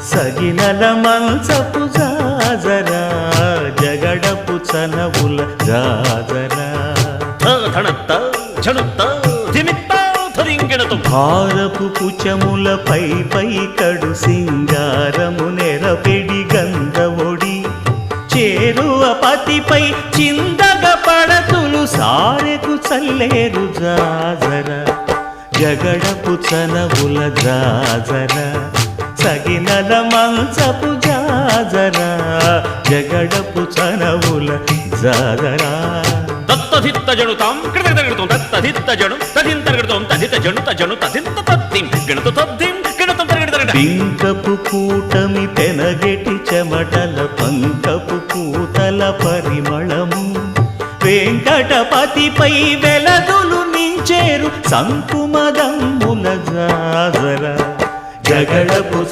సగినల మంచపు జాజరా జగడపు చనవుల జాజరా భారపు పుచముల పై కడు సింగారము నెరపెడి గంధవొడి చేరువ పతిపై చిందగ పడతులు సారెకు చల్లేరు జాజరా జగడపు చనవుల జాజరా సగినల మంచపు జాజరా జగడపు చనవుల జాజరా తత్తధిత్త జణుతాం కృతగణుతం తత్తధిత్త జణు తదింతర్గణుతం తదిత జణు తజణు తదింత తత్తిం గణుత తద్దిం గణుతం తరగడతరగడ పింకపు కూటమి పెనగెటి చెమటల పంకపు పూతల పరిమళము వెంకటపతిపై వెలదులు నించేరు సంకుమదమ్ముల జాజరా జగడపు